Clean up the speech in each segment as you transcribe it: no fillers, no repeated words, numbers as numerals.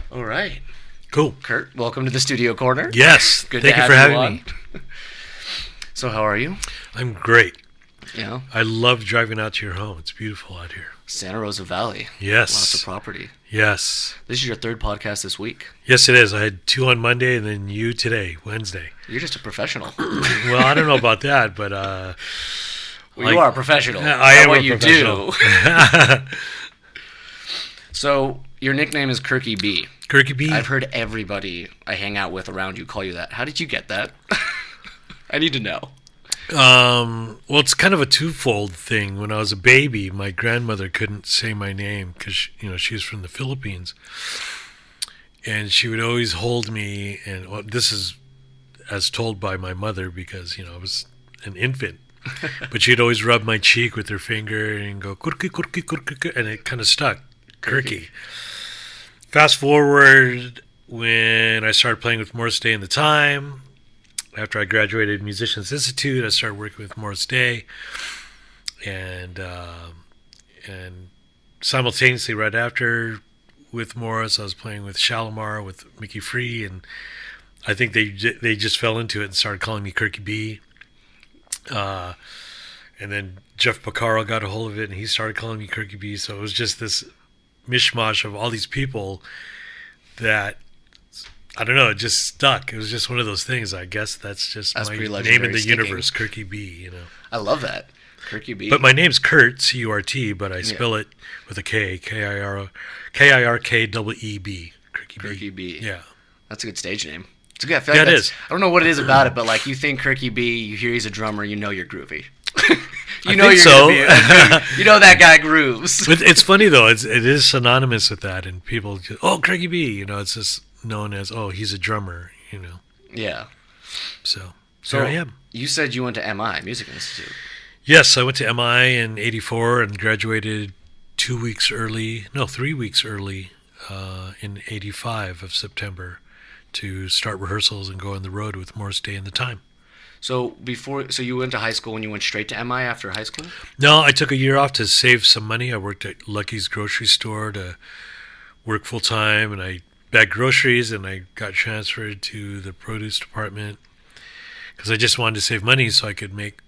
All right. Cool. Curt, welcome to the Studio Corner. Yes. Good Thank to you have for you having on. me. So how are you? I'm great. Yeah. I love driving out to your home. It's beautiful out here. Santa Rosa Valley. Yes. Lots of property. Yes. This is your third podcast this week. Yes, it is. I had 2 on Monday and then you today, Wednesday. You're just a professional. Well, I don't know about that, but Well, you are a professional. I am what a you professional. do. So your nickname is KirkeeB. KirkeeB. I've heard everybody I hang out with around you call you that. How did you get that? I need to know. Well, it's kind of a twofold thing. When I was a baby, my grandmother couldn't say my name because she was from the Philippines, and she would always hold me. And this is as told by my mother because I was an infant, but she'd always rub my cheek with her finger and go "Kurki kurki kurki," and it kind of stuck. Kirky. Fast forward when I started playing with Morris Day and the Time. After I graduated Musicians Institute, I started working with Morris Day, and simultaneously right after with Morris, I was playing with Shalimar with Mickey Free, and I think they just fell into it and started calling me KirkeeB. And then Jeff Porcaro got a hold of it, and he started calling me KirkeeB. So it was just this mishmash of all these people that, I don't know, it just stuck. It was just one of those things. I guess that's my name in the universe, KirkeeB, I love that. KirkeeB. But my name's Curt, C-U-R-T, but I spell it with a K, K-I-R-K-E-E-B, KirkeeB. KirkeeB. Yeah. That's a good stage name. It's good. I feel like it is. I don't know what it is about it, but like you think KirkeeB, you hear he's a drummer, you know you're groovy. I think so. You know that guy grooves. But it's funny though. It is synonymous with that, and people just, KirkeeB. It's just known as he's a drummer. Yeah. So here I am. You said you went to MI, Music Institute. Yes, I went to MI in '84 and graduated 3 weeks early in '85 of September to start rehearsals and go on the road with Morris Day and the Time. So you went to high school and you went straight to MI after high school? No, I took a year off to save some money. I worked at Lucky's grocery store to work full time, and I bagged groceries, and I got transferred to the produce department because I just wanted to save money so I could make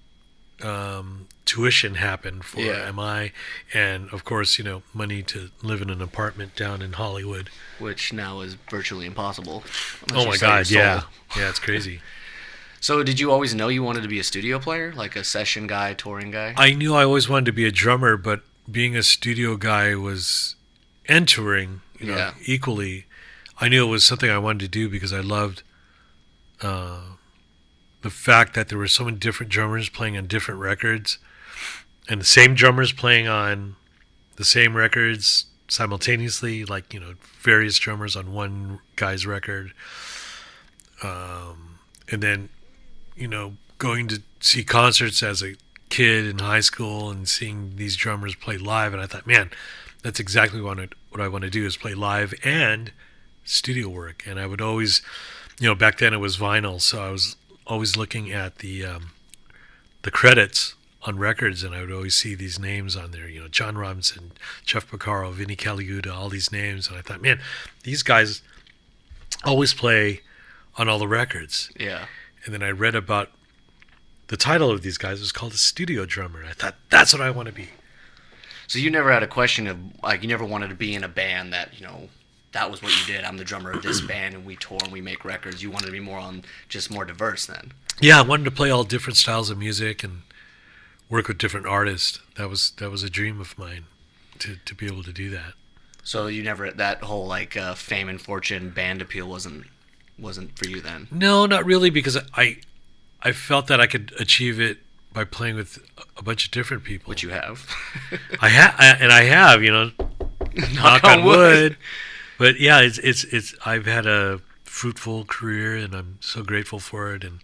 tuition happen for MI, and of course, money to live in an apartment down in Hollywood, which now is virtually impossible. Oh my God, yeah, it's crazy. So did you always know you wanted to be a studio player, like a session guy, touring guy? I knew I always wanted to be a drummer, but being a studio guy and touring, equally, I knew it was something I wanted to do because I loved the fact that there were so many different drummers playing on different records, and the same drummers playing on the same records simultaneously, like various drummers on one guy's record, and then going to see concerts as a kid in high school and seeing these drummers play live, and I thought, man, that's exactly what I want to do, is play live and studio work. And I would always, back then it was vinyl, so I was always looking at the credits on records, and I would always see these names on there, John Robinson, Jeff Porcaro, Vinnie Caliuta, all these names, and I thought, man, these guys always play on all the records. Yeah. And then I read about the title of these guys. It was called a studio drummer. I thought, that's what I want to be. So you never had a question of, like, you never wanted to be in a band that, that was what you did. I'm the drummer of this band, and we tour and we make records. You wanted to be more diverse then. Yeah, I wanted to play all different styles of music and work with different artists. That was a dream of mine, to be able to do that. So you never, that whole fame and fortune band appeal wasn't for you then? No, not really, because I felt that I could achieve it by playing with a bunch of different people. Which you have. I have, knock on wood. But yeah, it's I've had a fruitful career, and I'm so grateful for it. And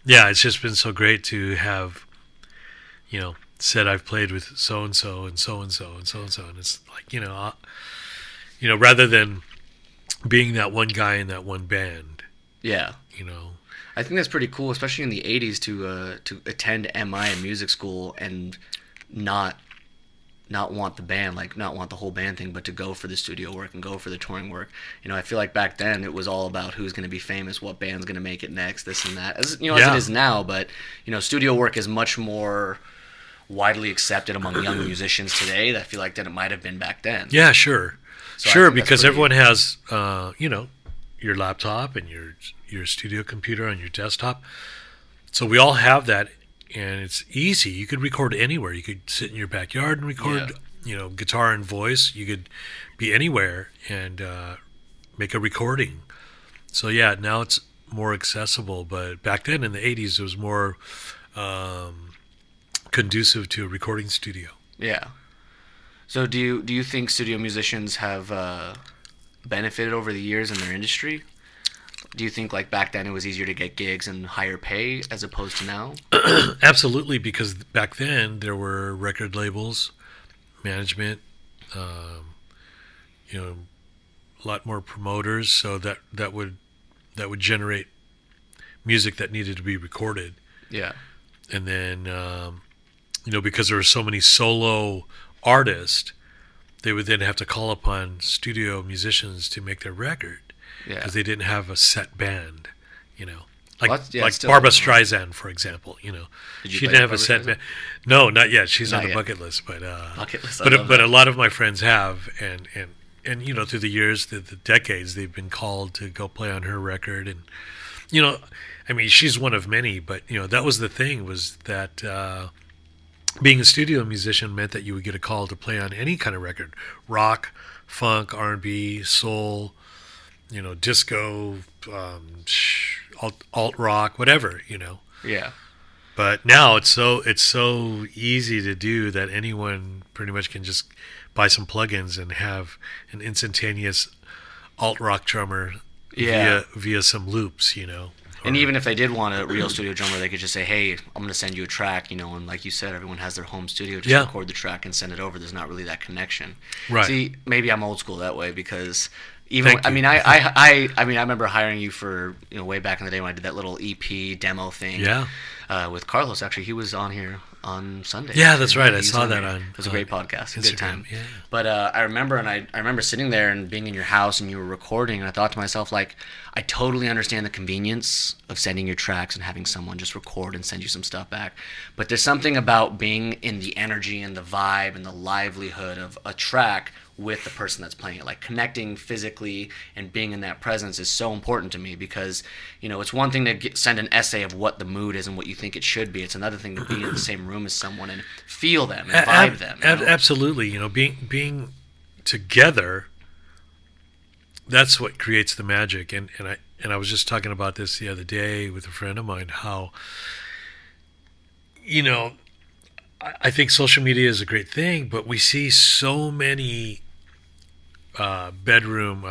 yeah, it's just been so great to have, said I've played with so and so and so and so and so and so, and it's like rather than being that one guy in that one band. Yeah. I think that's pretty cool, especially in the 80s, to attend MI and music school and not not want the band, like not want the whole band thing, but to go for the studio work and go for the touring work. I feel like back then it was all about who's going to be famous, what band's going to make it next, this and that. As as it is now, but studio work is much more widely accepted among young musicians today. I feel like than it might have been back then. Yeah, sure. So Sure, because everyone has your laptop and your studio computer on your desktop. So we all have that, and it's easy. You could record anywhere. You could sit in your backyard and record, guitar and voice. You could be anywhere and make a recording. So yeah, now it's more accessible. But back then in the 80s, it was more conducive to a recording studio. Yeah. So do you think studio musicians have benefited over the years in their industry? Do you think like back then it was easier to get gigs and higher pay as opposed to now? Absolutely, because back then there were record labels, management, a lot more promoters, so that would generate music that needed to be recorded. Yeah. And then because there were so many solo artists, they would then have to call upon studio musicians to make their record. Because they didn't have a set band, like Barbra Streisand, for example. She didn't have a set band. No, not yet. She's on the bucket list, but a lot of my friends have, and through the years, the decades, they've been called to go play on her record, and she's one of many, but that was the thing, was that being a studio musician meant that you would get a call to play on any kind of record: rock, funk, R&B, soul, disco, alt rock, whatever, Yeah. But now it's so easy to do that anyone pretty much can just buy some plugins and have an instantaneous alt rock drummer via some loops, And even if they did want a real studio drummer, they could just say, "Hey, I'm going to send you a track," and like you said, everyone has their home studio. Just record the track and send it over. There's not really that connection. Right. See, maybe I'm old school that way, because I remember hiring you for way back in the day when I did that little EP demo thing. Yeah. With Carlos, actually, he was on here on Sunday. Yeah, that's right. I saw that on. It was a great podcast. Instagram. A good time. Yeah. But I remember sitting there and being in your house and you were recording, and I thought to myself, like, I totally understand the convenience of sending your tracks and having someone just record and send you some stuff back. But there's something about being in the energy and the vibe and the livelihood of a track with the person that's playing it. Like, connecting physically and being in that presence is so important to me, because it's one thing to send an essay of what the mood is and what you think it should be. It's another thing to be in the same room as someone and feel them and vibe them. Absolutely. being together, that's what creates the magic. And I was just talking about this the other day with a friend of mine, how I think social media is a great thing, but we see so many I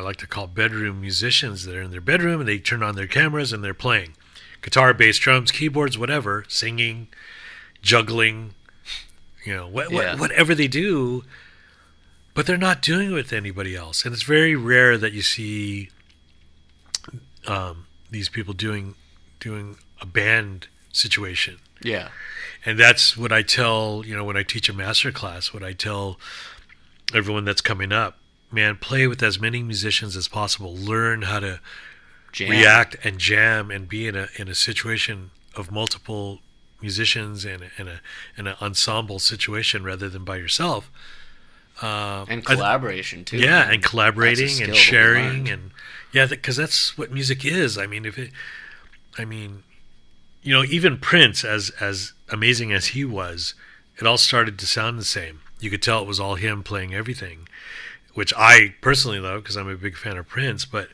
like to call bedroom musicians that are in their bedroom and they turn on their cameras and they're playing guitar, bass, drums, keyboards, whatever, singing, juggling, whatever they do, but they're not doing it with anybody else. And it's very rare that you see these people doing a band situation. Yeah. And that's what I tell, when I teach a master class, what I tell everyone that's coming up: man, play with as many musicians as possible. Learn how to react and jam and be in a situation of multiple musicians and an ensemble situation rather than by yourself. And collaboration too. Yeah, and collaborating and sharing, and because that's what music is. Even Prince, as amazing as he was, it all started to sound the same. You could tell it was all him playing everything, which I personally love because I'm a big fan of Prince. But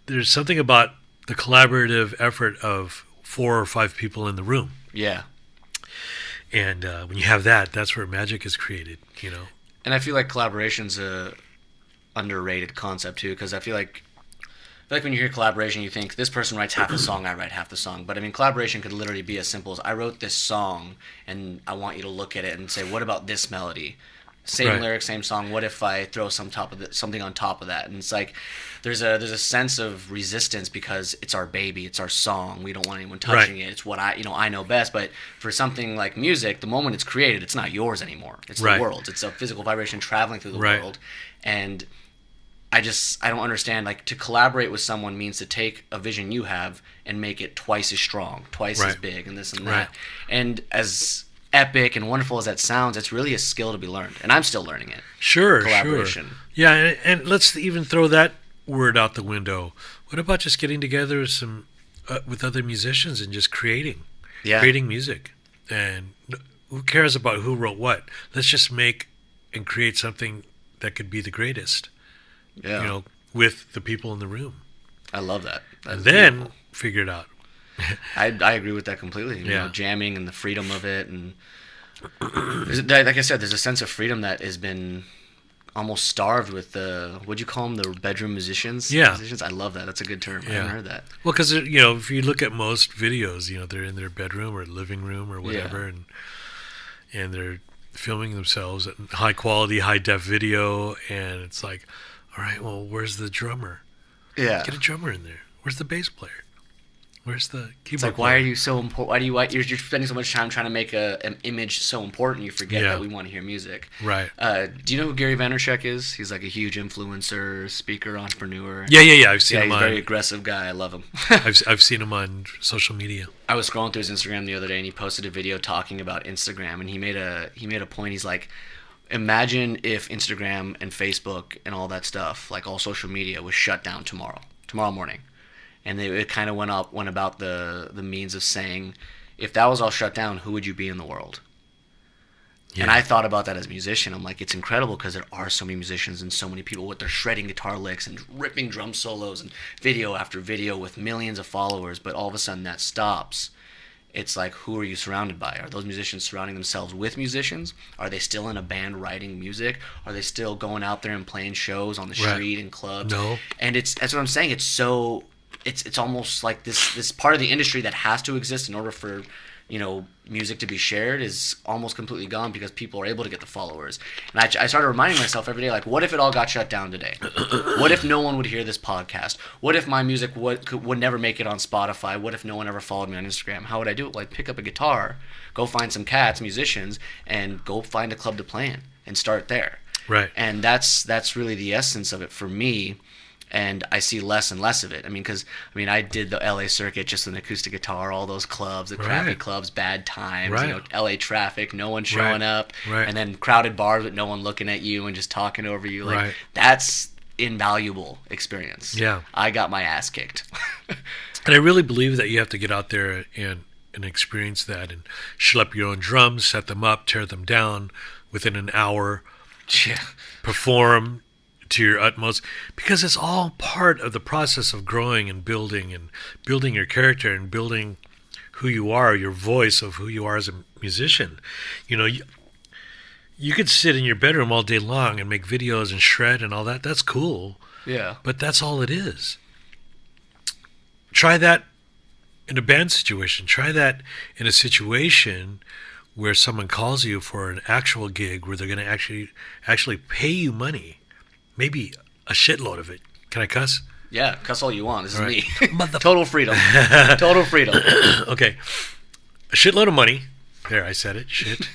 there's something about the collaborative effort of 4 or 5 people in the room. Yeah. And when you have that, that's where magic is created, And I feel like collaboration's a underrated concept too, because I feel like when you hear collaboration, you think this person writes half the song, I write half the song. But collaboration could literally be as simple as, I wrote this song and I want you to look at it and say, what about this melody? Same Right. lyrics, same song. What if I throw something on top of that? And it's like there's a sense of resistance because it's our baby, it's our song. We don't want anyone touching Right. it. It's what I know best. But for something like music, the moment it's created, it's not yours anymore. It's Right. the world's. It's a physical vibration traveling through the Right. world. And I don't understand, like, to collaborate with someone means to take a vision you have and make it twice as strong, twice as Right. big, and this and Right. that. And as epic and wonderful as that sounds, it's really a skill to be learned, and I'm still learning it. Sure, Collaboration. sure. Yeah, and let's even throw that word out the window. What about just getting together with other musicians and just creating music? And who cares about who wrote what? Let's just make and create something that could be the greatest. Yeah. With the people in the room. I love that. That's And then beautiful. figure it out. I agree with that completely. You know, jamming and the freedom of it, and like I said, there's a sense of freedom that has been almost starved with the, what'd you call them, the bedroom musicians? Yeah. Musicians? I love that. That's a good term. I Yeah. haven't heard that. Well, because if you look at most videos, they're in their bedroom or living room or whatever, and they're filming themselves at high quality, high def video, and it's like, all right, well, where's the drummer? Yeah. Get a drummer in there. Where's the bass player? Where's the keyboard It's like, player? why are you so important? Why do you're spending so much time trying to make an image so important you forget Yeah. that we want to hear music? Right. Do you know who Gary Vaynerchuk is? He's like a huge influencer, speaker, entrepreneur. Yeah. I've seen Yeah, him he's a on. very aggressive guy. I love him. I've seen him on social media. I was scrolling through his Instagram the other day, and he posted a video talking about Instagram, and he made a point. He's like, imagine if Instagram and Facebook and all that stuff, like all social media, was shut down tomorrow morning, and it kind of went about the means of saying, if that was all shut down, who would you be in the world? Yeah. And I thought about that as a musician. I'm like, it's incredible because there are so many musicians and so many people with their shredding guitar licks and ripping drum solos and video after video with millions of followers, but all of a sudden that stops. It's like, who are you surrounded by? Are those musicians surrounding themselves with musicians? Are they still in a band writing music? Are they still going out there and playing shows on the Right. street and clubs? No. And that's what I'm saying. It's almost like this part of the industry that has to exist in order for music to be shared is almost completely gone because people are able to get the followers. And I started reminding myself every day, like, what if it all got shut down today? What if no one would hear this podcast? What if my music would never make it on Spotify? What if no one ever followed me on Instagram? How would I do it? Like, pick up a guitar, go find some musicians, and go find a club to play in and start there. Right. And that's really the essence of it for me. And I see less and less of it. Because I did the LA circuit just with an acoustic guitar, all those clubs, the crappy Right. clubs, bad times, Right. LA traffic, no one showing Right. up, Right. and then crowded bars with no one looking at you and just talking over you. Like, Right. that's invaluable experience. Yeah. I got my ass kicked. And I really believe that you have to get out there and experience that and schlep your own drums, set them up, tear them down within an hour, Yeah. perform to your utmost, because it's all part of the process of growing and building your character and building who you are, your voice of who you are as a musician. You could sit in your bedroom all day long and make videos and shred and all that. That's cool, Yeah. but that's all it is. Try that in a band situation. Try that in a situation where someone calls you for an actual gig where they're going to actually pay you money, maybe a shitload of it. Can I cuss? Yeah, cuss all you want. This is All me. right. Total freedom. Total freedom. Okay, a shitload of money. There, I said it. Shit.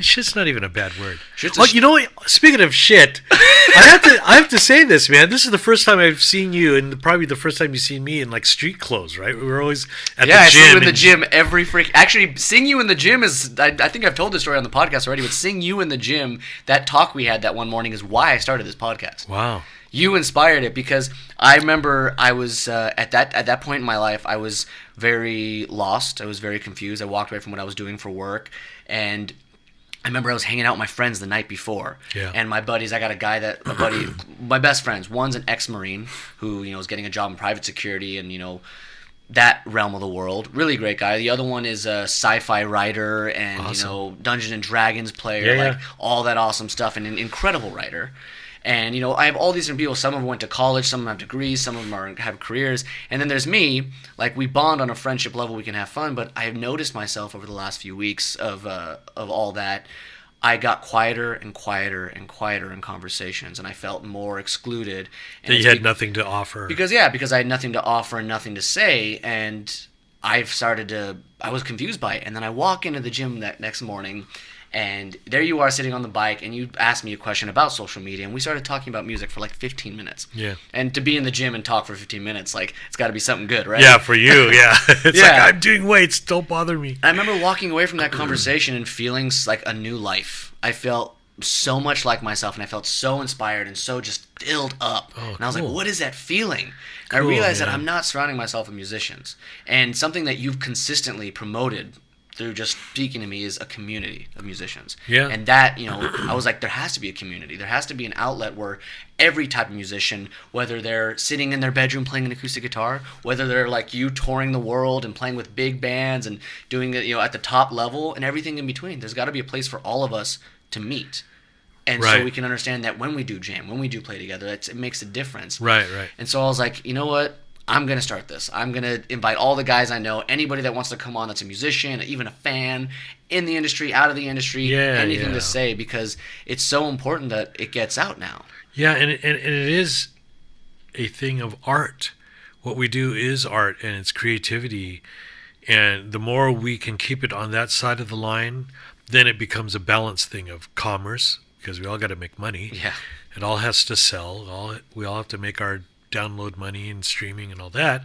Shit's not even a bad word. Shit's Oh, you know what? Speaking of shit, I have to say this, man. This is the first time I've seen you, and probably the first time you've seen me in like street clothes, right? We were always at Yeah, the I gym. see you in the and- gym every freak. Actually, seeing you in the gym is. I think I've told this story on the podcast already, but seeing you in the gym, that talk we had that one morning is why I started this podcast. Wow. You inspired it because I remember I was at that point in my life, I was very lost. I was very confused. I walked away from what I was doing for work, and I remember I was hanging out with my friends the night before. Yeah. And my buddies, I got a buddy, my best friends. One's an ex-Marine who is getting a job in private security and that realm of the world. Really great guy. The other one is a sci-fi writer and Awesome. Dungeons and Dragons player, Yeah, like yeah. all that awesome stuff, and an incredible writer. And I have all these different people. Some of them went to college, some of them have degrees, some of them have careers, and then there's me. Like, we bond on a friendship level, we can have fun. But I have noticed myself over the last few weeks of all that. I got quieter and quieter and quieter in conversations, and I felt more excluded. And That you had nothing to offer. because I had nothing to offer and nothing to say, and I was confused by it. And then I walk into the gym that next morning, and there you are sitting on the bike, and you asked me a question about social media, and we started talking about music for like 15 minutes. Yeah. And to be in the gym and talk for 15 minutes, like, it's got to be something good, right? Yeah, for you, yeah. It's Yeah. like, I'm doing weights, don't bother me. I remember walking away from that conversation and feeling like a new life. I felt so much like myself, and I felt so inspired and so just filled up. Oh, and I was like, cool. what is that feeling? And I Cool, realized that man. I'm not surrounding myself with musicians. And something that you've consistently promoted through just speaking to me is a community of musicians. Yeah. And that, I was like, there has to be a community. There has to be an outlet where every type of musician, whether they're sitting in their bedroom playing an acoustic guitar, whether they're like you touring the world and playing with big bands and doing it, at the top level and everything in between, there's got to be a place for all of us to meet. And so Right. we can understand that when we do jam, when we do play together, it makes a difference. Right. And so I was like, you know what? I'm going to start this. I'm going to invite all the guys I know, anybody that wants to come on that's a musician, even a fan, in the industry, out of the industry, anything to say, because it's so important that it gets out now. Yeah, and it is a thing of art. What we do is art, and it's creativity. And the more we can keep it on that side of the line, then it becomes a balanced thing of commerce, because we all got to make money. Yeah. It all has to sell. We all have to make our download money and streaming and all that.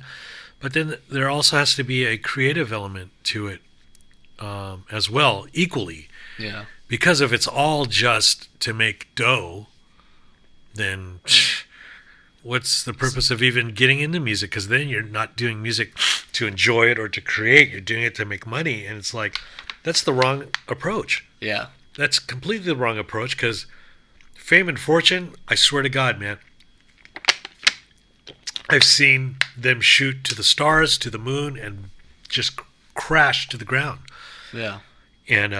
But then there also has to be a creative element to it as well, equally. Yeah. Because if it's all just to make dough, then what's the purpose of even getting into music? Because then you're not doing music to enjoy it or to create. You're doing it to make money. And it's like, that's the wrong approach. Yeah. That's completely the wrong approach, because fame and fortune, I swear to God, man, I've seen them shoot to the stars, to the moon, and just crash to the ground. Yeah. And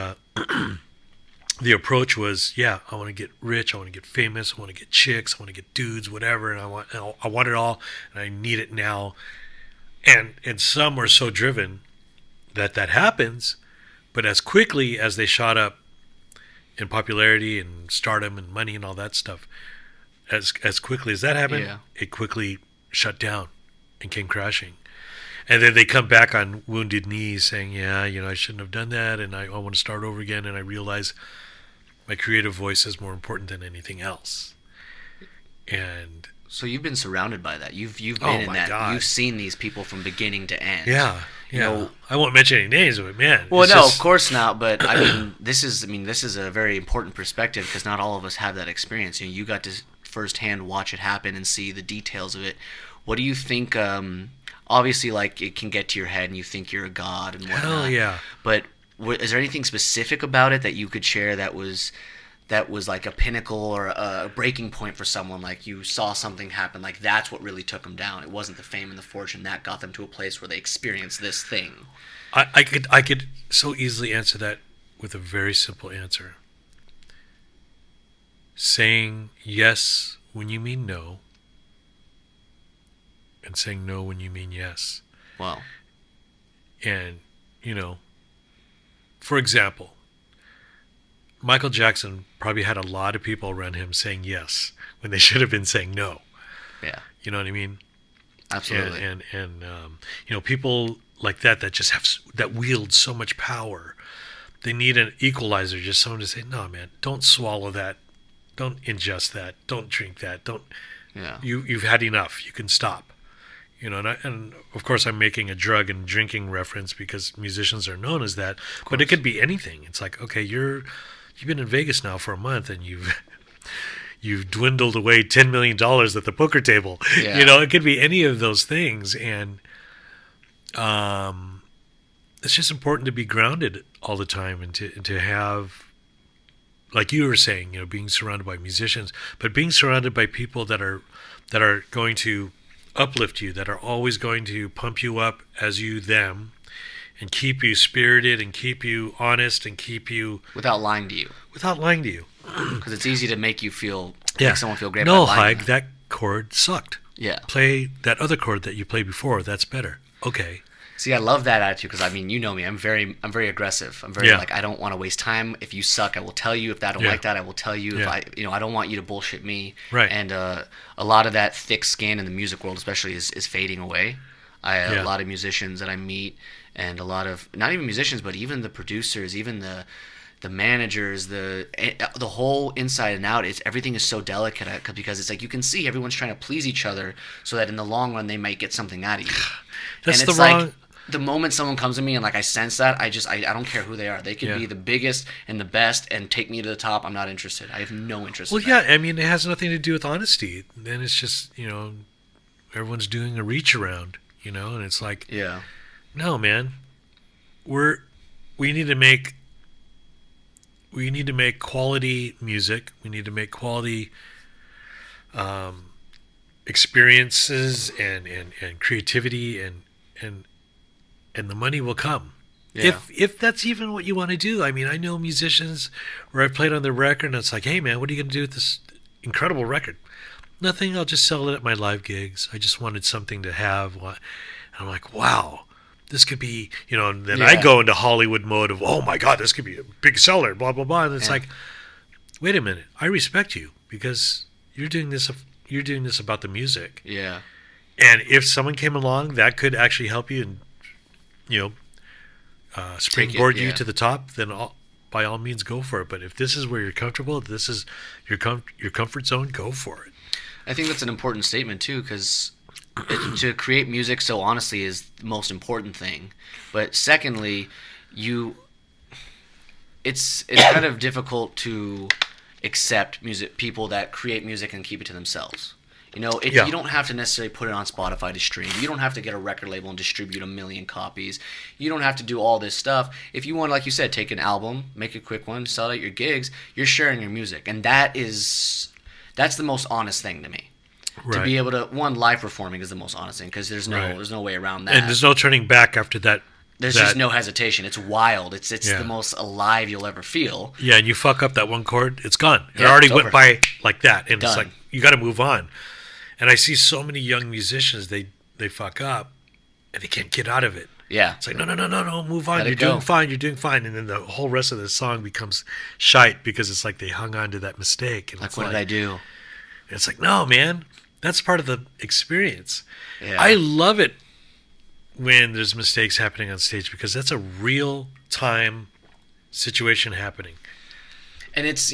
the approach was, I want to get rich, I want to get famous, I want to get chicks, I want to get dudes, whatever, and I want it all, and I need it now. And some are so driven that happens, but as quickly as they shot up in popularity and stardom and money and all that stuff, as quickly as that happened, it quickly shut down and came crashing. And then they come back on wounded knees saying, I shouldn't have done that, and I want to start over again, and I realize my creative voice is more important than anything else. And so you've been surrounded by that. You've been Oh in my that. God. You've seen these people from beginning to end. yeah. You know, I won't mention any names, but man. well, it's no, just- of course not. But this is a very important perspective, because not all of us have that experience. You got to firsthand watch it happen and see the details of it. What do you think? Obviously, like, it can get to your head, and you think you're a god and whatnot. Hell yeah. But is there anything specific about it that you could share that was like a pinnacle or a breaking point for someone? Like, you saw something happen, like that's what really took them down. It wasn't the fame and the fortune that got them to a place where they experienced this thing. I could so easily answer that with a very simple answer. Saying yes when you mean no, and saying no when you mean yes. Wow. And, for example, Michael Jackson probably had a lot of people around him saying yes when they should have been saying no. Yeah. You know what I mean? Absolutely. And people like that just that wield so much power. They need an equalizer, just someone to say, no, man, don't swallow that. Don't ingest that. Don't drink that. Don't. Yeah. You've had enough. You can stop. And of course I'm making a drug and drinking reference because musicians are known as that. But it could be anything. It's like, okay, you've been in Vegas now for a month, and you've dwindled away $10 million at the poker table. Yeah. It could be any of those things, and it's just important to be grounded all the time, and to have, like you were saying, being surrounded by musicians, but being surrounded by people that are going to uplift you, that are always going to pump you up as you them, and keep you spirited, and keep you honest, and keep you without lying to you. Because it's easy to make someone feel great. No, by lying. Haig, that chord sucked. Yeah. Play that other chord that you played before. That's better. Okay. See, I love that attitude because I mean, you know me. I'm very aggressive. I'm very Yeah. like I don't want to waste time. If you suck, I will tell you. If I don't Yeah. like that, I will tell you. If Yeah. I don't want you to bullshit me. Right. And a lot of that thick skin in the music world, especially, is fading away. A Yeah. lot of musicians that I meet, and a lot of not even musicians, but even the producers, even the managers, the whole inside and out. It's everything is so delicate because it's like you can see everyone's trying to please each other so that in the long run they might get something out of you. That's And the it's wrong. like the moment someone comes to me and like I sense that, I don't care who they are. They could Yeah. be the biggest and the best and take me to the top. I'm not interested. I have no interest Well, in that. yeah. I mean, it has nothing to do with honesty. Then it's just everyone's doing a reach around, and it's like, Yeah. no, man, we need to make quality music. We need to make quality experiences and creativity and the money will come. Yeah. If that's even what you want to do. I mean, I know musicians where I played on their record and it's like, hey man, what are you going to do with this incredible record? Nothing. I'll just sell it at my live gigs. I just wanted something to have. And I'm like, wow, this could be, and then I Yeah. go into Hollywood mode of, oh my God, this could be a big seller, blah, blah, blah. And it's Yeah. like, wait a minute. I respect you because you're doing this about the music. Yeah. And if someone came along that could actually help you and, springboard you yeah. to the top, then by all means go for it. But if this is where you're comfortable, if this is your comfort zone, go for it. I think that's an important statement too, because to create music so honestly is the most important thing. But secondly, it's kind of difficult to accept people that create music and keep it to themselves. Yeah. You don't have to necessarily put it on Spotify to stream. You don't have to get a record label and distribute 1 million copies. You don't have to do all this stuff. If you want, like you said, take an album, make a quick one, sell it at your gigs, you're sharing your music. And that's the most honest thing to me. Right. To be able to, live performing is the most honest thing because there's no way around that. And there's no turning back after that. There's just no hesitation. It's wild. It's Yeah. the most alive you'll ever feel. Yeah, and you fuck up that one chord, it's gone. It Yeah, already it's went over. by like that. And Done. it's like, you got to move on. And I see so many young musicians, they fuck up and they can't get out of it. Yeah. It's like, no, move on. Let it You're doing fine. And then the whole rest of the song becomes shite because it's like they hung on to that mistake. And Like, it's what did I do? It's like, no, man, that's part of the experience. Yeah. I love it when there's mistakes happening on stage because that's a real time situation happening. And it's,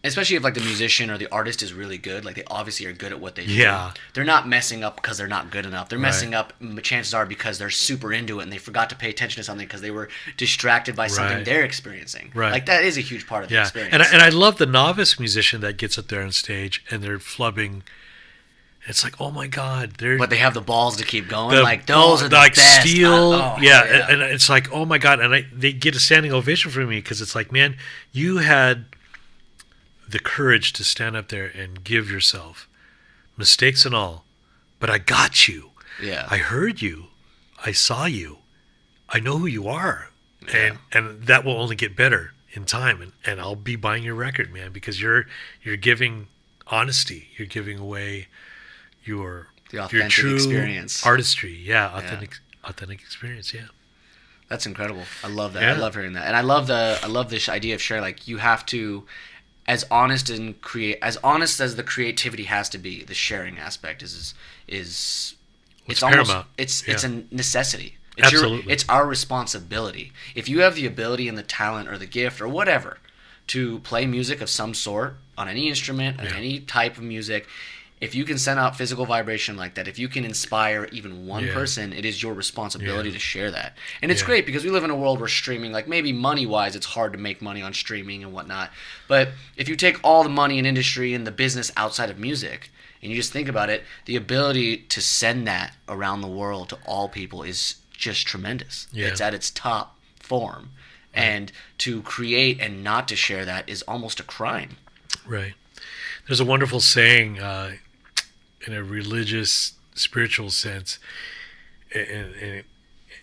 especially if like the musician or the artist is really good, like they obviously are good at what they do. Yeah. They're not messing up because they're not good enough. They're messing up, chances are, because they're super into it and they forgot to pay attention to something because they were distracted by something Right. they're experiencing. Right. Like that is a huge part of the Yeah, experience. and I love the novice musician that gets up there on stage and they're flubbing. It's like, oh my God, they're But they have the balls to keep going. the- Like those are the like best. steel. Yeah. And it's like, oh my God, and they get a standing ovation from me because it's like, man, you had the courage to stand up there and give yourself, mistakes and all, but I got you. Yeah. I heard you. I saw you. I know who you are. Yeah. And that will only get better in time. And I'll be buying your record, man, because you're giving honesty. You're giving away The your authentic true experience. artistry. Yeah, authentic experience, yeah. That's incredible. I love that. Yeah. I love hearing that. And I love this idea of sharing. Like you have to, as honest as the creativity has to be, the sharing aspect is It's almost paramount. it's Yeah. a necessity. It's Absolutely. it's our responsibility. If you have the ability and the talent or the gift or whatever to play music of some sort on any instrument, on Yeah. any type of music, if you can send out physical vibration like that, if you can inspire even one Yeah. person, it is your responsibility Yeah. to share that. And it's Yeah. great because we live in a world where streaming, like maybe money-wise, it's hard to make money on streaming and whatnot. But if you take all the money in industry and the business outside of music, and you just think about it, the ability to send that around the world to all people is just tremendous. Yeah. It's at its top form. And to create and not to share that is almost a crime. Right. There's a wonderful saying in a religious, spiritual sense, and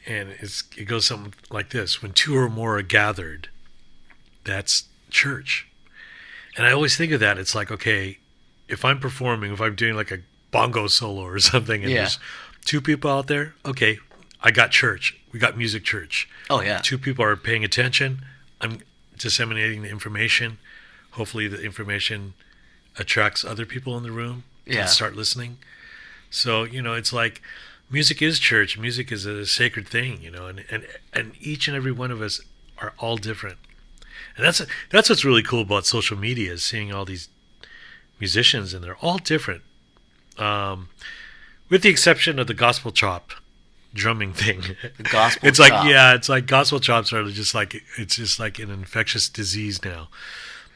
it goes something like this: when two or more are gathered, that's church. And I always think of that. It's like, okay, if I'm performing, if I'm doing like a bongo solo or something, and Yeah. there's two people out there, okay, I got church. We got music church. Oh yeah. Two people are paying attention. I'm disseminating the information. Hopefully the information attracts other people in the room to start listening. So, it's like music is church. Music is a sacred thing, and each and every one of us are all different. And that's what's really cool about social media, is seeing all these musicians, and they're all different. With the exception of the gospel chop drumming thing. The gospel it's chop. It's like gospel chops are just like an infectious disease now.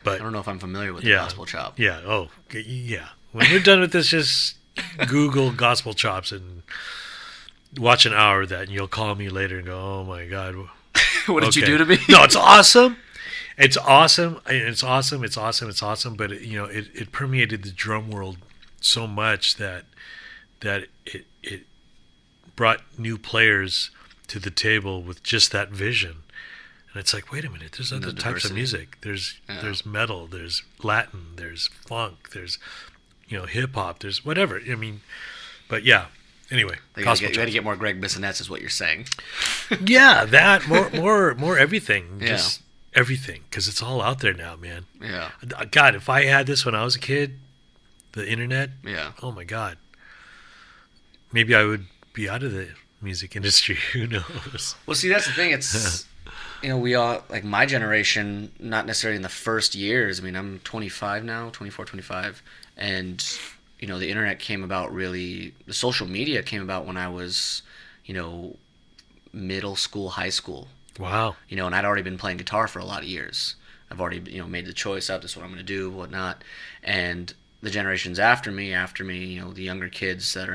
But I don't know if I'm familiar with the gospel chop. Yeah. Oh, yeah. When we're done with this, just Google gospel chops and watch an hour of that, and you'll call me later and go, "Oh my God, what did you do to me?" No, it's awesome. It's awesome. It's awesome. It's awesome. It's awesome. But it permeated the drum world so much that it brought new players to the table with just that vision. And it's like, wait a minute, there's other types of music. There's metal, there's Latin, there's funk, there's hip hop, there's whatever. I mean, but yeah. Anyway, you got to get more Greg Bissonets, is what you're saying. Yeah, that more everything. Yeah. Just everything, because it's all out there now, man. Yeah. God, if I had this when I was a kid, the internet. Yeah. Oh my God. Maybe I would be out of the music industry. Who knows? Well, see, that's the thing. It's we all, like my generation, not necessarily in the first years. I mean, I'm 25 now, 24, 25, and the internet came about the social media came about when I was, middle school, high school. Wow. And I'd already been playing guitar for a lot of years. I've already, made the choice up. This is what I'm going to do, whatnot. And the generations after me, the younger kids that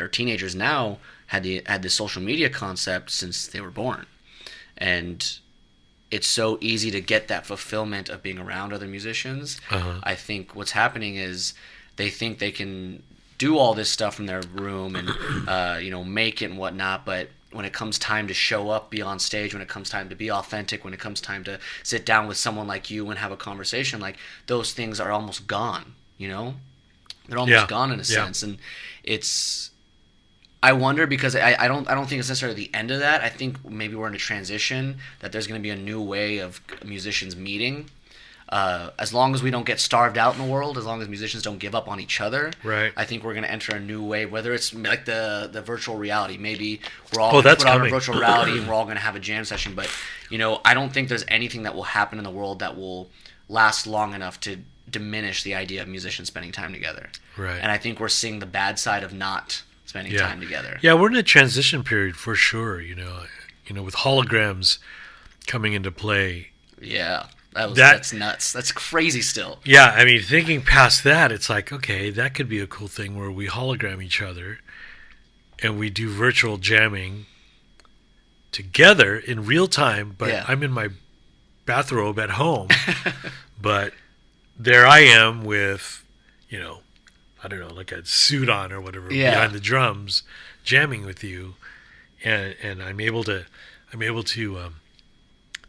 are teenagers now had this social media concept since they were born, and it's so easy to get that fulfillment of being around other musicians. Uh-huh. I think what's happening is they think they can do all this stuff from their room and make it and whatnot, but when it comes time to show up, be on stage, when it comes time to be authentic, when it comes time to sit down with someone like you and have a conversation, like those things are almost gone. They're almost gone in a sense, and I wonder, because I don't think it's necessarily the end of that. I think maybe we're in a transition, that there's going to be a new way of musicians meeting. As long as we don't get starved out in the world, as long as musicians don't give up on each other, right? I think we're going to enter a new way, whether it's like the virtual reality. Maybe we're all going to put on a virtual reality and we're all going to have a jam session. But, I don't think there's anything that will happen in the world that will last long enough to diminish the idea of musicians spending time together. Right. And I think we're seeing the bad side of not spending time together. Yeah, we're in a transition period for sure, with holograms coming into play. Yeah. That's nuts. That's crazy still. Yeah, I mean, thinking past that, it's like, okay, that could be a cool thing where we hologram each other and we do virtual jamming together in real time, but I'm in my bathrobe at home. But there I am with, I don't know, like a suit on or whatever, behind the drums, jamming with you, and I'm able to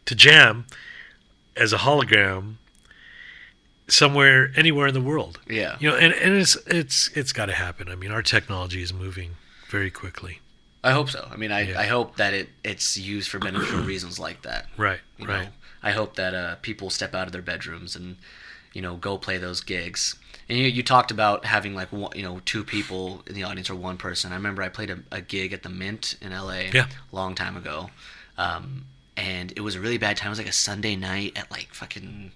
jam as a hologram anywhere in the world. Yeah. And it's got to happen. I mean, our technology is moving very quickly. I hope so. I mean, I hope that it's used for beneficial reasons like that. Right. Right. I hope that people step out of their bedrooms and go play those gigs. And you talked about having like two people in the audience or one person. I remember I played a gig at the Mint in LA a long time ago. And it was a really bad time. It was like a Sunday night at like fucking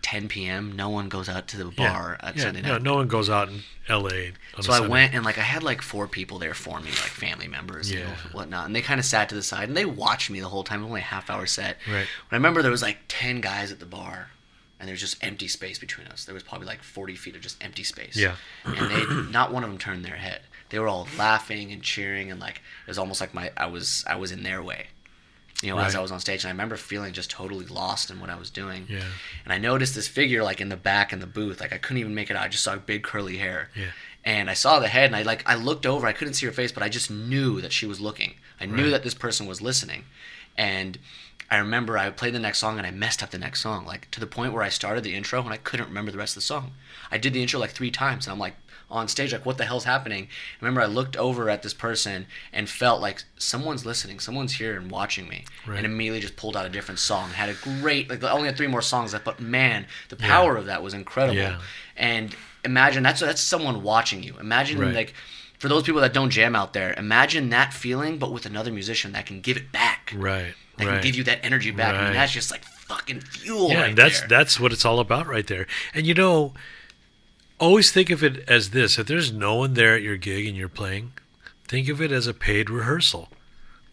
10 p.m. No one goes out to the bar at Sunday night. No one goes out in L.A. So I went, and like I had like 4 people there for me, like family members, whatnot. And they kind of sat to the side, and they watched me the whole time. It was only a half-hour set. Right. But I remember there was like 10 guys at the bar, and there was just empty space between us. There was probably like 40 feet of just empty space. Yeah. And not one of them turned their head. They were all laughing and cheering, and like it was almost like I was in their way. As I was on stage, and I remember feeling just totally lost in what I was doing. Yeah. And I noticed this figure like in the back in the booth, like I couldn't even make it out. I just saw big curly hair. Yeah. And I saw the head, and I looked over. I couldn't see her face, but I just knew that she was looking. I knew that this person was listening, and I remember I played the next song and I messed up the next song, like to the point where I started the intro and I couldn't remember the rest of the song. I did the intro like 3 times and I'm like on stage like, what the hell's happening? I remember I looked over at this person and felt like someone's listening, someone's here and watching me, and immediately just pulled out a different song. Had a great, like, I only had 3 more songs left, but man, the power of that was incredible. Yeah. And imagine that's someone watching you. Imagine like, for those people that don't jam out there, imagine that feeling, but with another musician that can give it back. Right. That can give you that energy back. I mean, that's just like fucking fuel. Yeah, right and there. that's what it's all about right there. And you know, always think of it as this: if there's no one there at your gig and you're playing, think of it as a paid rehearsal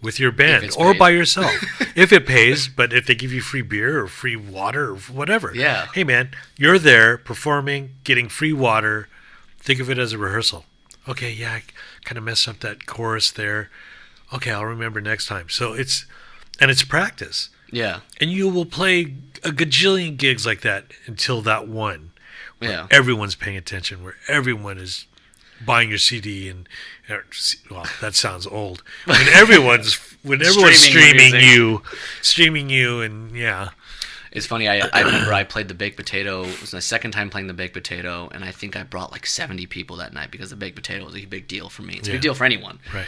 with your band or by yourself. If it pays, but if they give you free beer or free water or whatever. Yeah. Hey man, you're there performing, getting free water. Think of it as a rehearsal. Okay, yeah, I kind of messed up that chorus there. Okay, I'll remember next time. So it's practice. Yeah. And you will play a gajillion gigs like that until that one. Yeah. Everyone's paying attention, where everyone is buying your CD and, well, that sounds old. When everyone's streaming you, and yeah. It's funny. I remember I played the Baked Potato. It was my second time playing the Baked Potato, and I think I brought like 70 people that night because the Baked Potato was a big deal for me. It's a big deal for anyone. Right.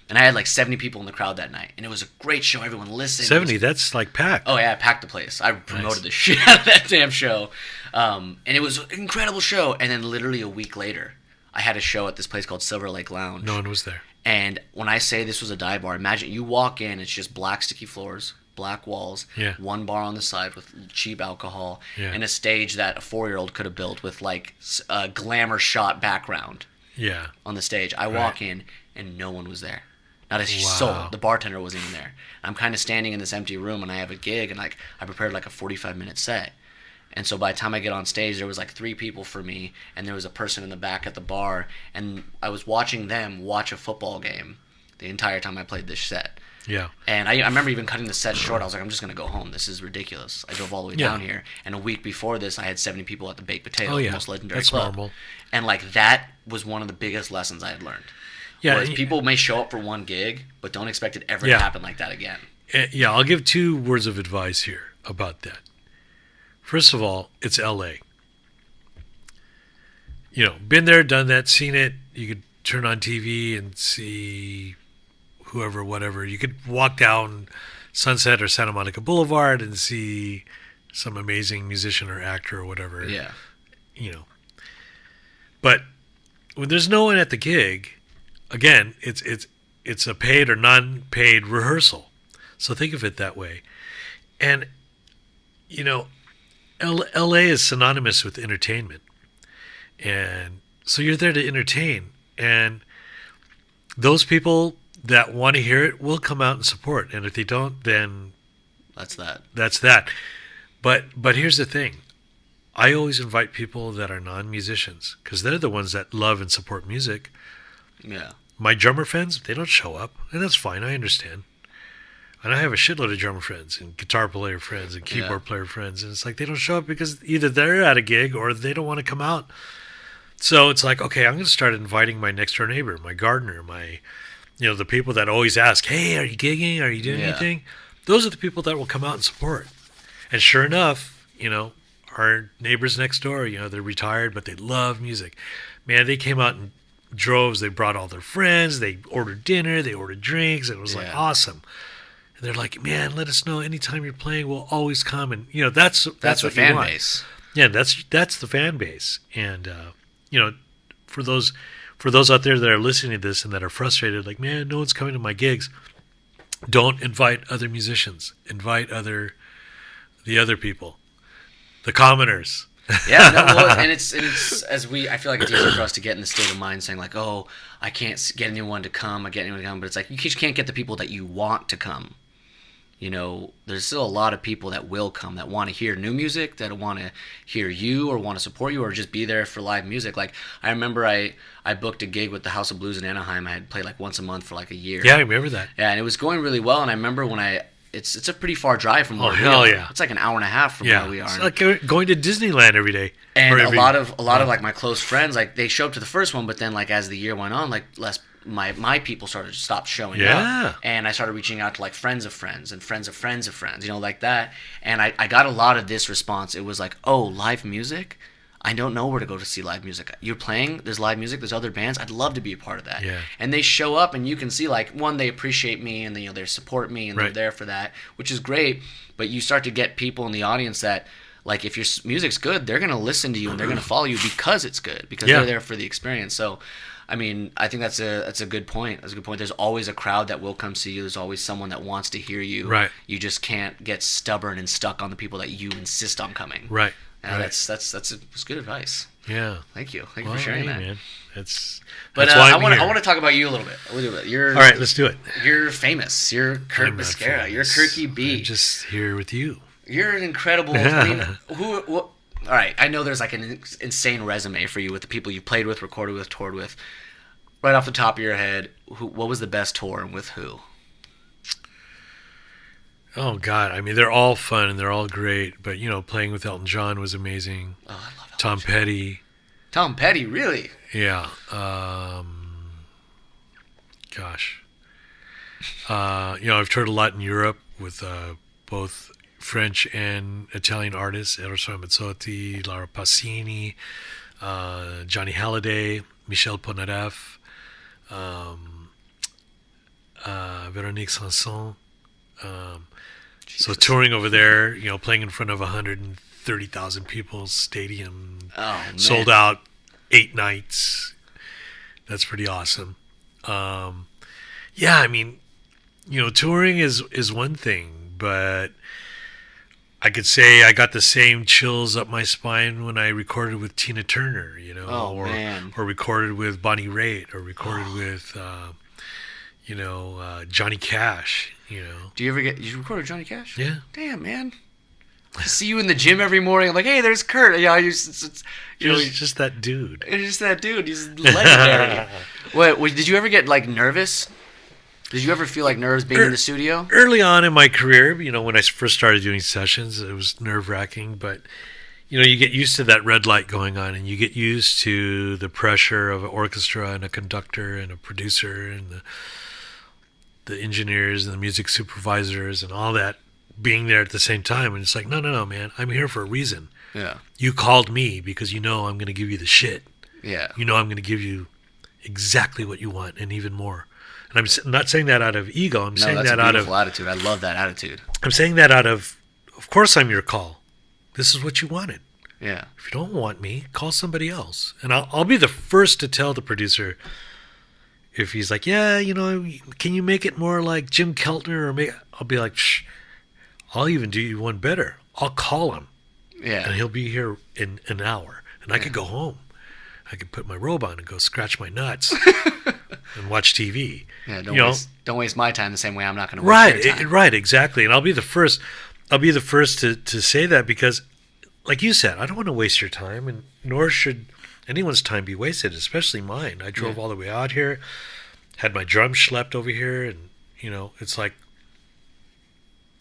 And I had like 70 people in the crowd that night, and it was a great show. Everyone listened. 70, that's like packed. Oh yeah, I packed the place. I promoted the shit out of that damn show, and it was an incredible show. And then literally a week later, I had a show at this place called Silver Lake Lounge. No one was there. And when I say this was a dive bar, imagine you walk in, it's just black sticky floors, black walls, one bar on the side with cheap alcohol, and a stage that a 4-year-old could have built with like a glamour shot background on the stage. I walk in and no one was there. Not a soul. The bartender wasn't even there. I'm kind of standing in this empty room and I have a gig and like I prepared like a 45-minute set. And so by the time I get on stage, there was like 3 people for me, and there was a person in the back at the bar, and I was watching them watch a football game the entire time I played this set. Yeah. And I remember even cutting the set short. I was like, I'm just going to go home. This is ridiculous. I drove all the way down here. And a week before this, I had 70 people at the Baked Potato, the most legendary club. That's normal. And like that was one of the biggest lessons I had learned. Yeah. Whereas people may show up for one gig, but don't expect it ever to happen like that again. Yeah, I'll give 2 words of advice here about that. First of all, it's L.A. You know, been there, done that, seen it. You could turn on TV and see whoever, whatever. You could walk down Sunset or Santa Monica Boulevard and see some amazing musician or actor or whatever. Yeah. You know. But when there's no one at the gig, again, it's a paid or non-paid rehearsal. So think of it that way. And, you know, LA is synonymous with entertainment. And so you're there to entertain. And those people that want to hear it will come out and support. And if they don't, then that's that. That's that. But here's the thing. I always invite people that are non-musicians because they're the ones that love and support music. Yeah. My drummer friends, they don't show up. And that's fine. I understand. And I have a shitload of drummer friends and guitar player friends and keyboard player friends. And it's like they don't show up because either they're at a gig or they don't want to come out. So it's like, okay, I'm going to start inviting my next door neighbor, my gardener, the people that always ask, hey, are you gigging? Are you doing anything? Those are the people that will come out and support. And sure enough, our neighbors next door, they're retired, but they love music. Man, they came out in droves. They brought all their friends. They ordered dinner. They ordered drinks. It was like awesome. And they're like, man, let us know anytime you're playing. We'll always come. And that's the fan base. Yeah, that's the fan base. And for those out there that are listening to this and that are frustrated, like, man, no one's coming to my gigs. Don't invite other musicians. Invite the other people, the commoners. Yeah, and it's I feel like it's easy for us to get in the state of mind saying like, oh, I can't get anyone to come. But it's like you just can't get the people that you want to come. There's still a lot of people that will come that want to hear new music, that want to hear you or want to support you or just be there for live music. Like I remember I booked a gig with the House of Blues in Anaheim. I had played like once a month for like a year. Yeah, I remember that. Yeah, and it was going really well. And I remember when it's a pretty far drive from where we hell are. Yeah. It's like an hour and a half from where we are. It's like going to Disneyland every day. And a lot of like my close friends, like they showed up to the first one, but then like as the year went on, like my people started to stop showing Yeah. up, and I started reaching out to like friends of friends and friends of friends of friends, like that. And I got a lot of this response. It was like, oh, live music. I don't know where to go to see live music. You're playing, there's live music, there's other bands. I'd love to be a part of that. Yeah. And they show up, and you can see, like, one, they appreciate me, and they support me, and Right. they're there for that, which is great. But you start to get people in the audience that, like, if your music's good, they're going to listen to you, and they're going to follow you because it's good, because Yeah. they're there for the experience. So, I mean, I think that's a good point. That's a good point. There's always a crowd that will come see you. There's always someone that wants to hear you. Right. You just can't get stubborn and stuck on the people that you insist on coming. Right. And Right. that's good advice. Yeah. Thank you. Thank you Well, for sharing hey, that. man. That's But why I I'm want here. to talk about you a little bit. You're All right, let's do it. You're famous. You're Curt I'm not Bisquera. You're famous. KirkeeB. I'm just here with you. You're an incredible. I mean, all right, I know there's like an insane resume for you with the people you played with, recorded with, toured with. Right off the top of your head, what was the best tour and with who? Oh God, I mean they're all fun and they're all great, but playing with Elton John was amazing. Oh, I love it. Tom Petty, Tom Petty, really? yeah. Gosh, I've toured a lot in Europe with both French and Italian artists: Eros Ramazzotti, Laura Pausini, Johnny Hallyday, Michel Polnareff, Véronique Sanson. So touring over there, playing in front of 130,000 people, stadium, Oh, man. sold out 8 nights. That's pretty awesome. Yeah, I mean, touring is one thing, but I could say I got the same chills up my spine when I recorded with Tina Turner, Oh, or man. or recorded with Bonnie Raitt, or recorded with Johnny Cash. Did you record with Johnny Cash? Yeah. Damn, man. I see you in the gym every morning. I'm like, hey, there's Curt. Yeah, it's He's just that dude. it's just that dude. He's legendary. Did you ever get like nervous? Did you ever feel like nerves being in the studio? Early on in my career, when I first started doing sessions, it was nerve-wracking, but you get used to that red light going on, and you get used to the pressure of an orchestra and a conductor and a producer and the engineers and the music supervisors and all that being there at the same time. And it's like, no, man, I'm here for a reason. Yeah. You called me because I'm going to give you the shit. Yeah. I'm going to give you exactly what you want and even more. And I'm not saying that out of ego. I'm saying that's that a out beautiful of attitude. I love that attitude. I'm saying that out of course I'm your call. This is what you wanted. Yeah. If you don't want me, call somebody else. And I'll be the first to tell the producer if he's like, yeah, can you make it more like Jim Keltner, or I'll be like, shh, I'll even do you one better. I'll call him, Yeah. and he'll be here in an hour, and I could go home. I could put my robe on and go scratch my nuts and watch TV. Yeah. Don't You waste my time the same way I'm not going to waste your time. Right, exactly. And I'll be the first to say that because, like you said, I don't want to waste your time, and nor should anyone's time be wasted, especially mine. I drove all the way out here, had my drums schlepped over here, and it's like,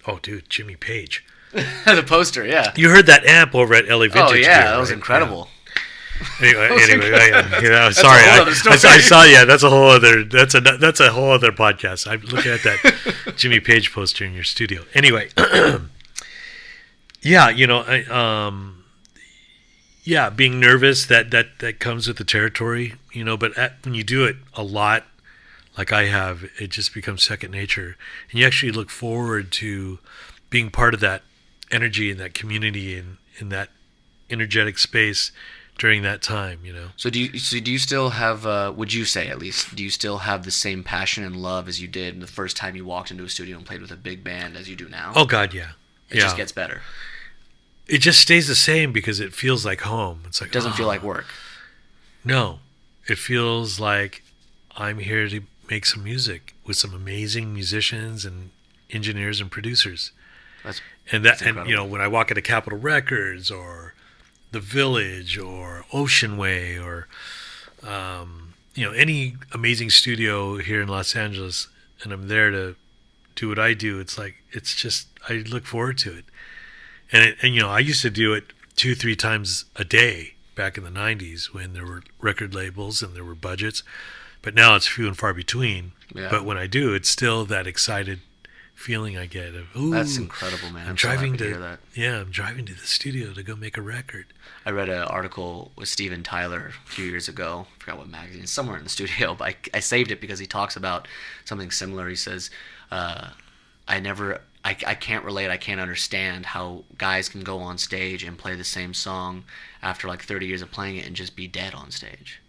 oh, dude, Jimmy Page. The poster, yeah. You heard that amp over at LA Vintage. Oh yeah, Gear, that was right? incredible. Anyway, That's sorry. a whole other story. I saw. Yeah, that's a whole other. That's a whole other podcast. I'm looking at that Jimmy Page poster in your studio. Anyway, yeah, being nervous that comes with the territory, But when you do it a lot, like I have, it just becomes second nature, and you actually look forward to being part of that energy and that community and in that energetic space during that time, So do you still have? Would you say at least do you still have the same passion and love as you did the first time you walked into a studio and played with a big band as you do now? Oh God, yeah. It just gets better. It just stays the same because it feels like home. It's like It doesn't feel like work. No, it feels like I'm here to make some music with some amazing musicians and engineers and producers. That's incredible. When I walk into Capitol Records or The Village or Ocean Way or any amazing studio here in Los Angeles, and I'm there to do what I do, it's just I look forward to it. And I used to do it 2-3 times a day back in the 90s when there were record labels and there were budgets. but now it's few and far between. Yeah. But when I do, it's still that excited feeling I get of, ooh, That's incredible, man. I'm so driving happy to hear that. yeah, I'm driving to the studio to go make a record. I read an article with Steven Tyler a few years ago. I forgot what magazine. It's somewhere in the studio, but I saved it because he talks about something similar. He says, I can't relate. I can't understand how guys can go on stage and play the same song after like 30 years of playing it and just be dead on stage.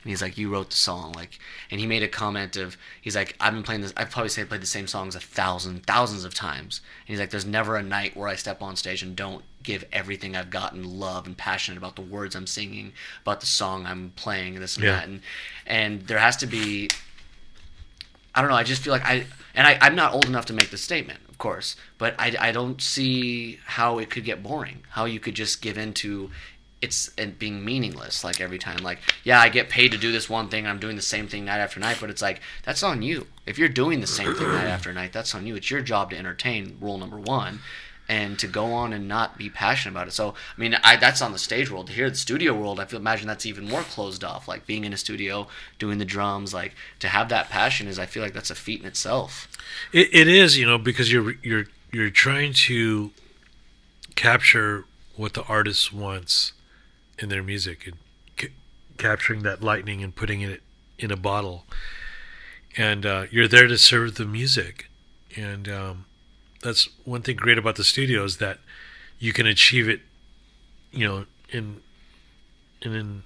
And he's like, you wrote the song, like, and he made a comment of, he's like, I've been playing this, I've probably played the same songs thousands of times. And he's like, there's never a night where I step on stage and don't give everything I've got and love and passionate about the words I'm singing, about the song I'm playing, and this and that. And there has to be, I don't know, I just feel like I'm not old enough to make this statement, of course, but I don't see how it could get boring, how you could just give into it's and being meaningless, like every time, like, yeah, I get paid to do this one thing, I'm doing the same thing night after night, but it's like, that's on you. If you're doing the same thing night after night, that's on you. It's your job to entertain, rule number one, and to go on and not be passionate about it. So, I mean, that's on the stage world. Here, the studio world, imagine that's even more closed off, like being in a studio, doing the drums, like, to have that passion I feel like that's a feat in itself. It is, because you're trying to capture what the artist wants in their music, and capturing that lightning and putting it in a bottle, and you're there to serve the music, and that's one thing great about the studio is that you can achieve it, in an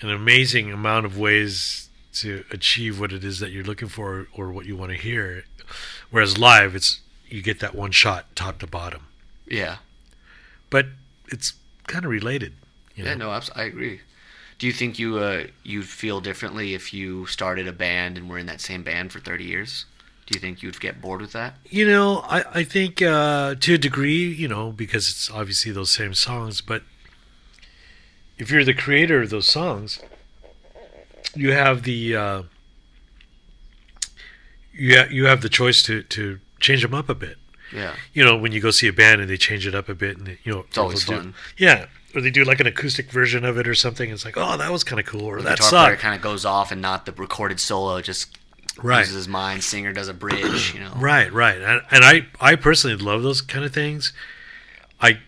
amazing amount of ways to achieve what it is that you're looking for or what you want to hear. Whereas live, you get that one shot top to bottom. Yeah, but it's kind of related. Yeah, no, I agree. Do you think you'd feel differently if you started a band and were in that same band for 30 years? Do you think you'd get bored with that? I think to a degree, because it's obviously those same songs, but if you're the creator of those songs, you have the you have the choice to change them up a bit. Yeah. When you go see a band and they change it up a bit, and it's always fun. Yeah. Or they do like an acoustic version of it or something. It's like, oh, that was kind of cool. Or the that guitar sucked. player kind of goes off and not the recorded solo, just uses his mind. Singer does a bridge, Right. And I personally love those kind of things. I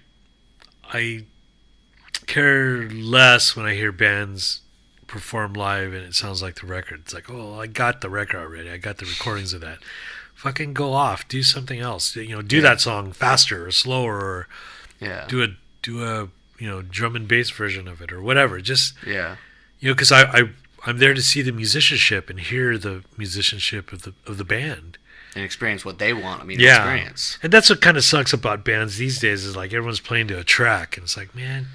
care less when I hear bands perform live and it sounds like the record. It's like, oh, I got the record already. I got the recordings of that. Fucking go off. Do something else. Do that song faster or slower, or do a drum and bass version of it or whatever. Just because I'm there to see the musicianship and hear the musicianship of the band and experience what they want. Experience. And that's what kind of sucks about bands these days is like everyone's playing to a track and it's like, man,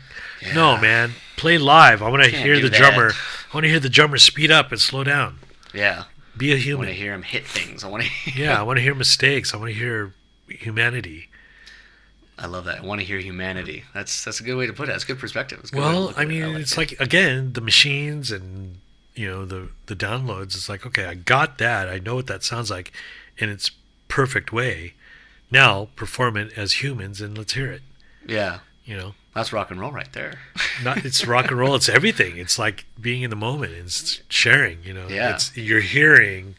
no, man, play live. I want to hear the drummer. I want to hear the drummer speed up and slow down. Yeah. Be a human. I want to hear him hit things. I want to hear mistakes. I want to hear humanity. I love that. I want to hear humanity. That's a good way to put it. That's a good perspective. It's like, again, the machines and the downloads. It's like, okay, I got that. I know what that sounds like in its perfect way. Now perform it as humans and let's hear it. Yeah. That's rock and roll right there. It's rock and roll. It's everything. It's like being in the moment. It's sharing. Yeah. You're hearing.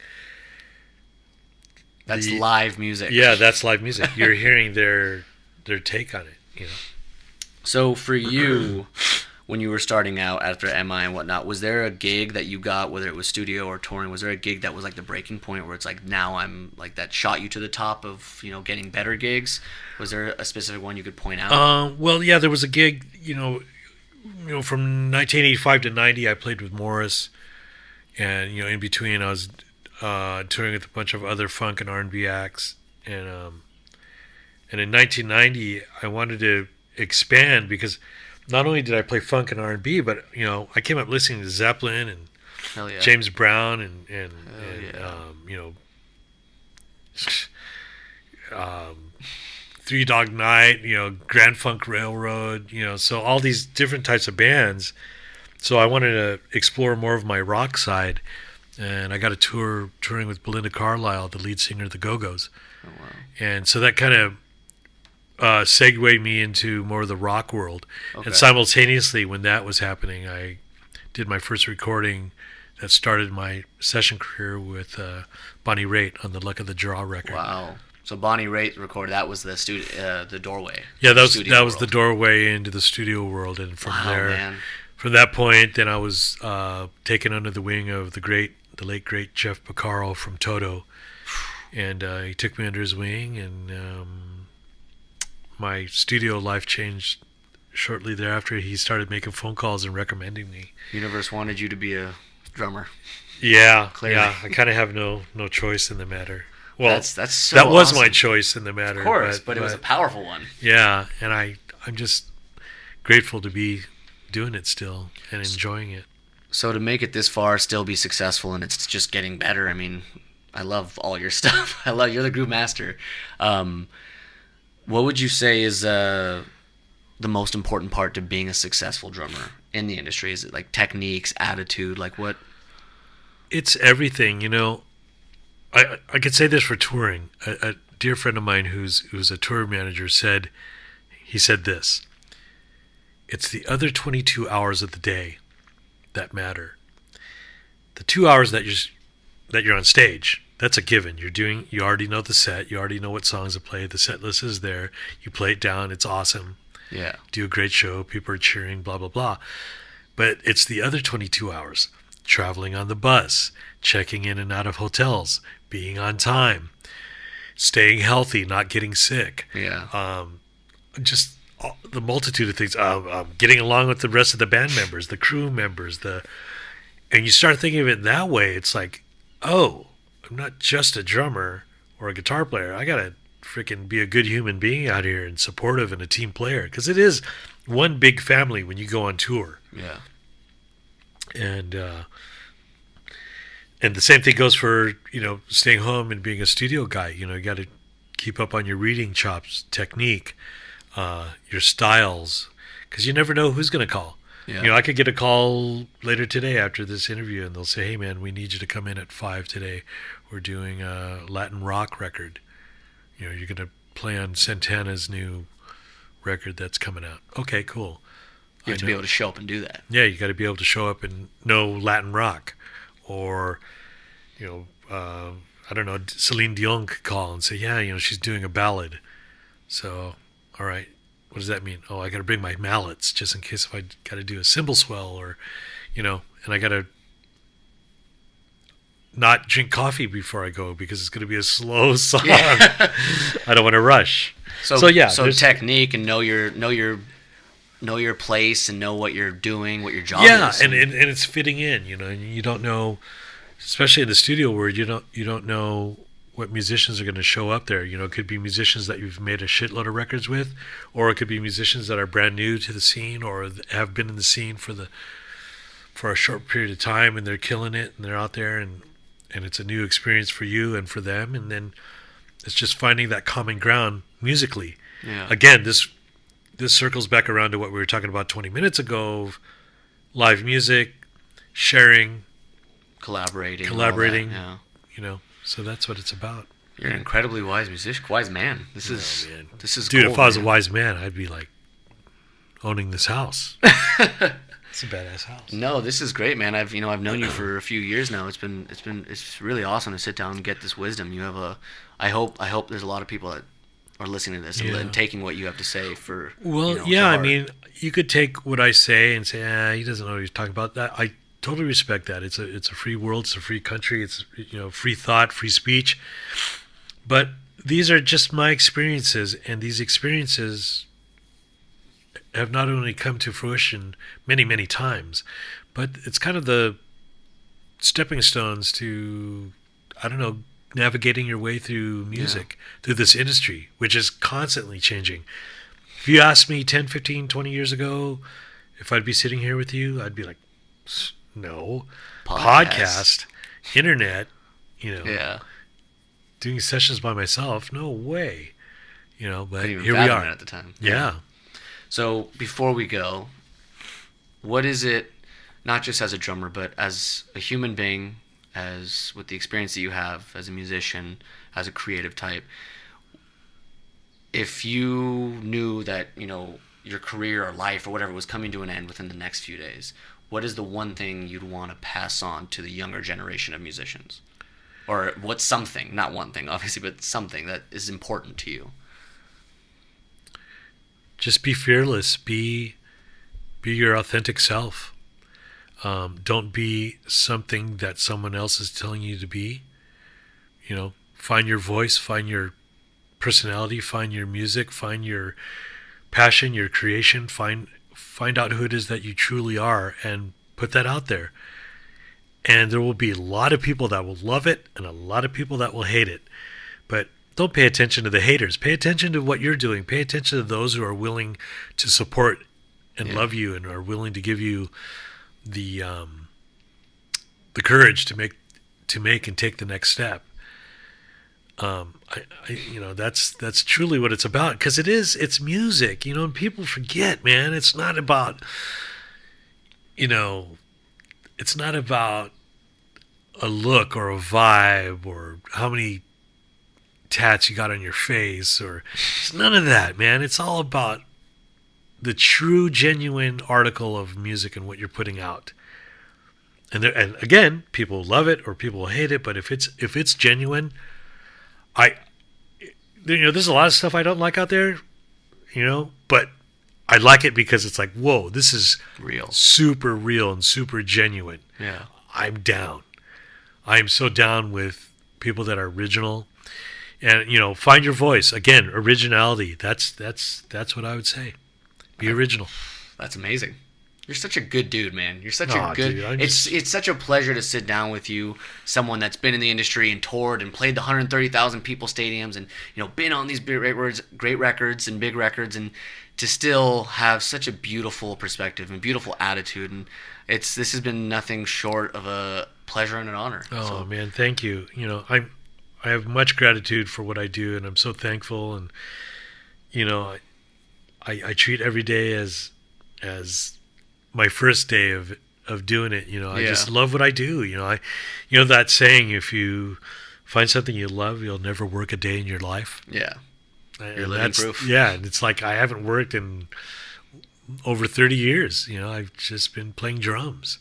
That's live music. Yeah, that's live music. You're hearing their take on it. So for you, when you were starting out after MI and whatnot, was there a gig that you got, whether it was studio or touring, was there a gig that was like the breaking point where it's like, now I'm like, that shot you to the top of, getting better gigs? Was there a specific one you could point out? Well, yeah, there was a gig, from 1985 to 90, I played with Morris. And, in between I was touring with a bunch of other funk and R&B acts. And in 1990, I wanted to expand because not only did I play funk and R&B, but I came up listening to Zeppelin and James Brown and Three Dog Night, Grand Funk Railroad, so all these different types of bands. So I wanted to explore more of my rock side, and I got a touring with Belinda Carlisle, the lead singer of the Go-Go's. Oh, wow. And so that kind of segued me into more of the rock world. Okay. And simultaneously, when that was happening, I did my first recording that started my session career with Bonnie Raitt on the Luck of the Draw record. Wow. So Bonnie Raitt recorded. That was the doorway. Yeah, that Studio was the world. doorway into the studio world, and from Wow, there, man. from that point, then I was taken under the wing of the late great Jeff Porcaro from Toto, and he took me under his wing, and my studio life changed shortly thereafter. He started making phone calls and recommending me. Universe wanted you to be a drummer. Yeah, Clearly. yeah. I kind of have no choice in the matter. Well, That's so that was awesome. my choice in the matter. Of course, but it was a powerful one. yeah, and I'm just grateful to be doing it still and enjoying it. So to make it this far, still be successful, and it's just getting better. I mean, I love all your stuff. You're the groove master. What would you say is the most important part to being a successful drummer in the industry? Is it like techniques, attitude, like what? It's everything, you know. I could say this for touring. A dear friend of mine who's a tour manager said this: it's the other 22 hours of the day that matter. The 2 hours that you're on stage, that's a given. You already know the set, you already know what songs to play, the set list is there, you play it down, it's awesome. Yeah. Do a great show, people are cheering, blah blah blah. But it's the other 22 hours, traveling on the bus, checking in and out of hotels, being on time, staying healthy, not getting sick. Yeah. Just the multitude of things. Getting along with the rest of the band members, the crew members, and you start thinking of it that way. It's like, oh, I'm not just a drummer or a guitar player. I gotta freaking be a good human being out here and supportive and a team player, because it is one big family when you go on tour. Yeah. And the same thing goes for, you know, staying home and being a studio guy. You know, you got to keep up on your reading chops, technique, your styles, because you never know who's going to call. Yeah. You know, I could get a call later today after this interview, and they'll say, "Hey, man, we need you to come in at 5 today. We're doing a Latin rock record. You know, you're going to play on Santana's new record that's coming out." Okay, cool. You have to be able to show up and do that. Yeah, you got to be able to show up and know Latin rock, or, you know, I don't know, Celine Dion could call and say, yeah, you know, she's doing a ballad. So, all right, what does that mean? Oh, I got to bring my mallets just in case if I got to do a cymbal swell, or, you know, and I got to not drink coffee before I go because it's going to be a slow song. Yeah. I don't want to rush. So yeah, So there's- technique and know your place and know what you're doing, what your job yeah, is. and it's fitting in, you know, and you don't know, especially in the studio where you don't know what musicians are going to show up there. You know, it could be musicians that you've made a shitload of records with, or it could be musicians that are brand new to the scene or have been in the scene for a short period of time, and they're killing it and they're out there, and it's a new experience for you and for them, and then it's just finding that common ground musically. Yeah. Again, this circles back around to what we were talking about 20 minutes ago: live music, sharing, collaborating. all collaborating. that, yeah. You know, so that's what it's about. You're an incredibly wise musician, wise man. This man. is Dude, gold, if I was a man. wise man, I'd be like owning this house. It's a badass house. No, this is great, man. I've known you for a few years now. It's really awesome to sit down and get this wisdom. You have I hope there's a lot of people that are listening to this Yeah. and taking what you have to say for. Well, to yeah, I heart. mean, you could take what I say and say, he doesn't know what he's talking about. That I totally respect that. It's a free world, it's a free country, it's, you know, free thought, free speech. But these are just my experiences, and these experiences have not only come to fruition many, many times, but it's kind of the stepping stones to, I don't know, navigating your way through music, through this industry, which is constantly changing. If you asked me 10, 15, 20 years ago if I'd be sitting here with you, I'd be like, no. Podcast, internet, you know, Yeah. doing sessions by myself, no way. You know, but Couldn't even here we fathom are. it at the time. Yeah. So before we go, what is it, not just as a drummer, but as a human being, as with the experience that you have as a musician, as a creative type, if you knew that, your career or life or whatever was coming to an end within the next few days, what is the one thing you'd want to pass on to the younger generation of musicians? Or what's something, not one thing, obviously, but something that is important to you? Just be fearless. Be your authentic self. Don't be something that someone else is telling you to be. Find your voice, find your personality, find your music, find your passion, your creation, find out who it is that you truly are, and put that out there. And there will be a lot of people that will love it and a lot of people that will hate it. But don't pay attention to the haters. Pay attention to what you're doing. Pay attention to those who are willing to support and love you and are willing to give you the courage to make and take the next step. That's truly what it's about, because it's music, and people forget, man. It's not about, it's not about a look or a vibe or how many tats you got on your face, or it's none of that, man. It's all about the true, genuine article of music and what you're putting out. And again, people love it or people will hate it, but if it's genuine, there's a lot of stuff I don't like out there, but I like it because it's like, whoa, this is real, super real and super genuine. Yeah, I'm down. I'm so down with people that are original, and find your voice. Again, originality. That's what I would say. Be original. That's amazing. You're such a good dude, man. You're such a good... Dude, it's such a pleasure to sit down with you, someone that's been in the industry and toured and played the 130,000 people stadiums and been on these great records and big records, and to still have such a beautiful perspective and beautiful attitude. And this has been nothing short of a pleasure and an honor. Oh, man, thank you. I have much gratitude for what I do, and I'm so thankful. And I treat every day as my first day of doing it. I just love what I do. That saying, if you find something you love, you'll never work a day in your life. Yeah. And you're living proof. Yeah. And it's like, I haven't worked in over 30 years. I've just been playing drums.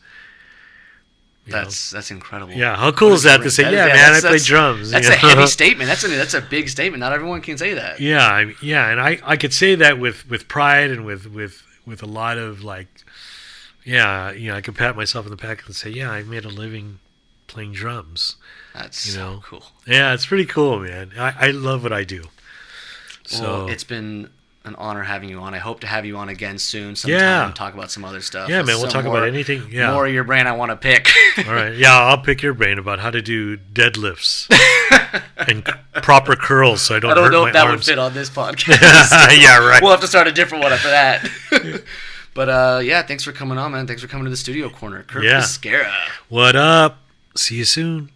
That's incredible. Yeah. How cool is that to say, I play drums. That's a heavy statement. That's a big statement. Not everyone can say that. Yeah. And I could say that with pride and with a lot of like, I could pat myself on the back and say, I made a living playing drums. That's so cool. Yeah, it's pretty cool, man. I love what I do. Well, it's been an honor having you on. I hope to have you on again soon sometime and talk about some other stuff. Yeah, man, we'll talk about anything. Yeah. More of your brain I want to pick. All right. Yeah, I'll pick your brain about how to do deadlifts and proper curls so I don't hurt my arms. I don't know if that would fit on this podcast. Yeah, right. We'll have to start a different one after that. But thanks for coming on, man. Thanks for coming to the studio corner. Curt Bisquera. What up? See you soon.